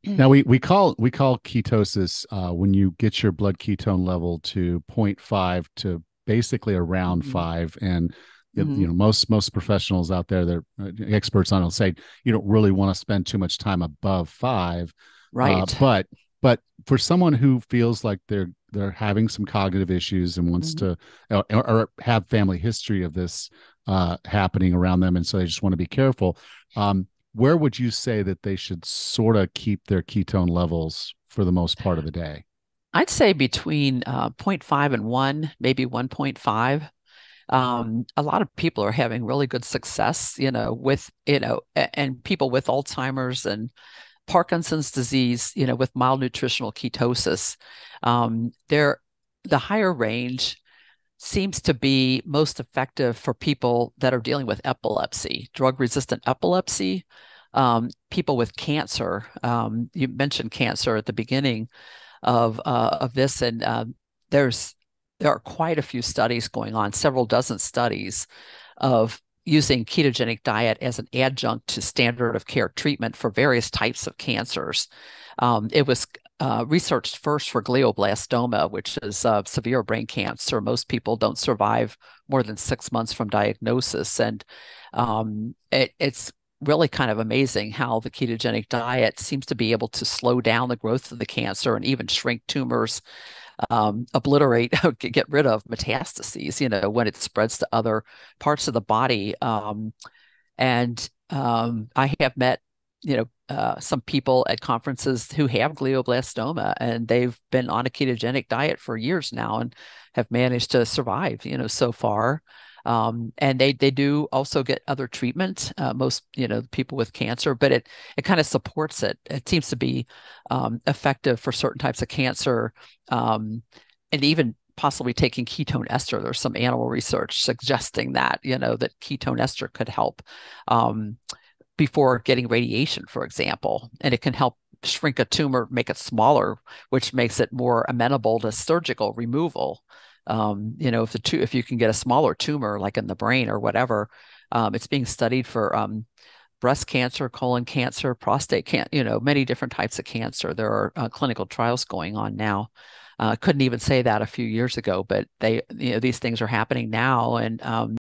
Now we call ketosis when you get your blood ketone level to zero point 0.5 to basically around Mhm. 5, and Mhm. most professionals out there, they're experts on it, will say you don't really want to spend too much time above 5. uh, Right. but but for someone who feels like they're having some cognitive issues and wants Mhm. to, or have family history of this happening around them, and so they just want to be careful, where would you say that they should sort of keep their ketone levels for the most part of the day? I'd say between zero point 0.5 and 1, maybe 1.5. A lot of people are having really good success, with, and people with Alzheimer's and Parkinson's disease, with mild nutritional ketosis. There, the higher range seems to be most effective for people that are dealing with epilepsy, drug-resistant epilepsy, people with cancer. You mentioned cancer at the beginning of this, and there's there are quite a few studies going on, several dozen studies of using ketogenic diet as an adjunct to standard of care treatment for various types of cancers. It was researched first for glioblastoma, which is severe brain cancer. Most people don't survive more than 6 months from diagnosis, and it's really kind of amazing how the ketogenic diet seems to be able to slow down the growth of the cancer and even shrink tumors, obliterate, get rid of metastases, when it spreads to other parts of the body. And I have met, some people at conferences who have glioblastoma, and they've been on a ketogenic diet for years now and have managed to survive, so far. And they do also get other treatment, most, people with cancer, but it kind of supports it. It seems to be effective for certain types of cancer, and even possibly taking ketone ester. There's some animal research suggesting that, that ketone ester could help um, before getting radiation, for example, and it can help shrink a tumor, make it smaller, which makes it more amenable to surgical removal. If you can get a smaller tumor, like in the brain or whatever, it's being studied for breast cancer, colon cancer, prostate cancer, many different types of cancer. There are clinical trials going on now. Couldn't even say that a few years ago, but these things are happening now, and